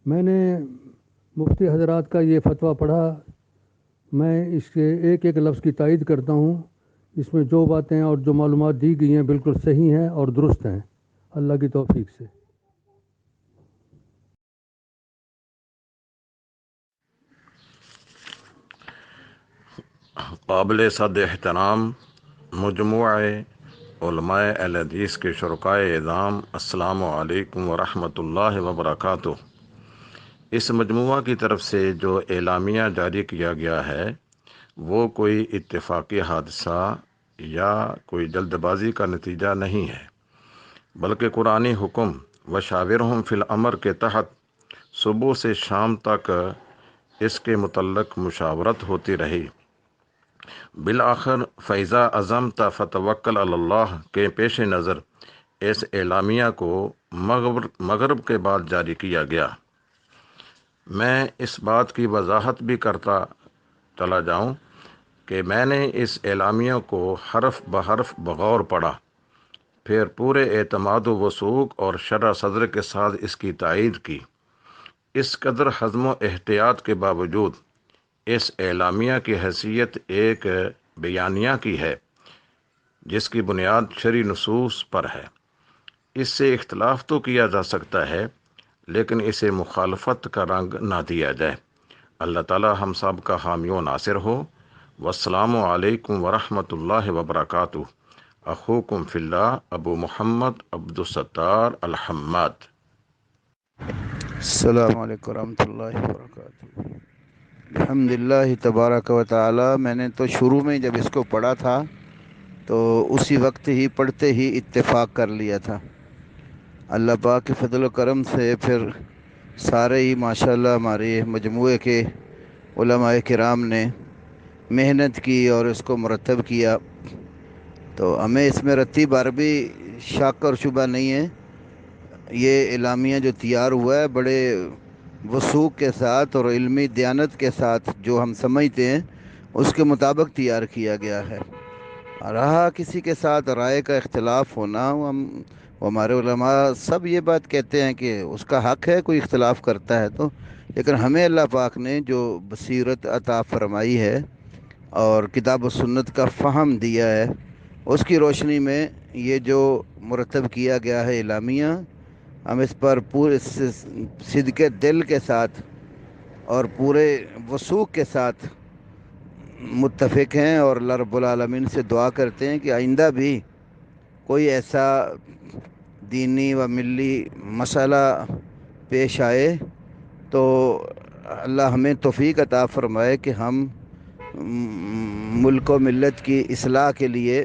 میں نے مفتی حضرات کا یہ فتویٰ پڑھا، میں اس کے ایک ایک لفظ کی تائید کرتا ہوں۔ اس میں جو باتیں اور جو معلومات دی گئی ہیں بالکل صحیح ہیں اور درست ہیں، اللہ کی توفیق سے۔ قابل صد احترام مجموعہ علماء اہل حدیث کے شرکائے اعظام، السلام علیکم ورحمۃ اللہ وبرکاتہ۔ اس مجموعہ کی طرف سے جو اعلامیہ جاری کیا گیا ہے وہ کوئی اتفاقی حادثہ یا کوئی جلد بازی کا نتیجہ نہیں ہے، بلکہ قرآنی حکم وشاورہم فی الامر کے تحت صبح سے شام تک اس کے متعلق مشاورت ہوتی رہی۔ بالآخر فیضا عزمت فتوکل علی اللہ کے پیش نظر اس اعلامیہ کو مغرب کے بعد جاری کیا گیا۔ میں اس بات کی وضاحت بھی کرتا چلا جاؤں کہ میں نے اس اعلامیہ کو حرف بحرف بغور پڑھا، پھر پورے اعتماد و وثوق اور شرح صدر کے ساتھ اس کی تائید کی۔ اس قدر حزم و احتیاط کے باوجود اس اعلامیہ کی حیثیت ایک بیانیہ کی ہے جس کی بنیاد شرعی نصوص پر ہے۔ اس سے اختلاف تو کیا جا سکتا ہے لیکن اسے مخالفت کا رنگ نہ دیا جائے۔ اللہ تعالی ہم سب کا حامی و ناصر ہو۔ والسلام علیکم ورحمۃ اللہ وبرکاتہ۔ اخوکم فی اللہ ابو محمد عبدالستار الحماد۔ السلام علیکم ورحمۃ اللہ وبرکاتہ۔ الحمدللہ تبارک و تعالی۔ میں نے تو شروع میں جب اس کو پڑھا تھا تو اسی وقت ہی پڑھتے ہی اتفاق کر لیا تھا۔ اللہ پاک کے فضل و کرم سے پھر سارے ہی ماشاءاللہ ہمارے مجموعے کے علماء کرام نے محنت کی اور اس کو مرتب کیا، تو ہمیں اس میں رتی بھر بھی شک اور شبہ نہیں ہے۔ یہ اعلامیہ جو تیار ہوا ہے بڑے وثوق کے ساتھ اور علمی دیانت کے ساتھ جو ہم سمجھتے ہیں اس کے مطابق تیار کیا گیا ہے۔ رہا کسی کے ساتھ رائے کا اختلاف ہونا، ہمارے علماء سب یہ بات کہتے ہیں کہ اس کا حق ہے کوئی اختلاف کرتا ہے تو، لیکن ہمیں اللہ پاک نے جو بصیرت عطا فرمائی ہے اور کتاب و سنت کا فہم دیا ہے، اس کی روشنی میں یہ جو مرتب کیا گیا ہے اعلامیہ، ہم اس پر پورے صدق دل کے ساتھ اور پورے وثوق کے ساتھ متفق ہیں، اور اللہ رب العالمین سے دعا کرتے ہیں کہ آئندہ بھی کوئی ایسا دینی و ملی مسئلہ پیش آئے تو اللہ ہمیں توفیق عطا فرمائے کہ ہم ملک و ملت کی اصلاح کے لیے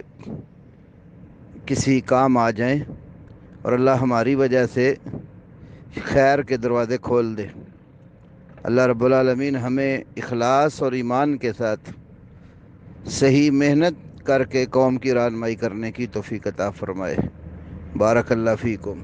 کسی کام آ جائیں اور اللہ ہماری وجہ سے خیر کے دروازے کھول دے۔ اللہ رب العالمین ہمیں اخلاص اور ایمان کے ساتھ صحیح محنت کر کے قوم کی رہنمائی کرنے کی توفیق عطا فرمائے۔ بارک اللہ فیکم۔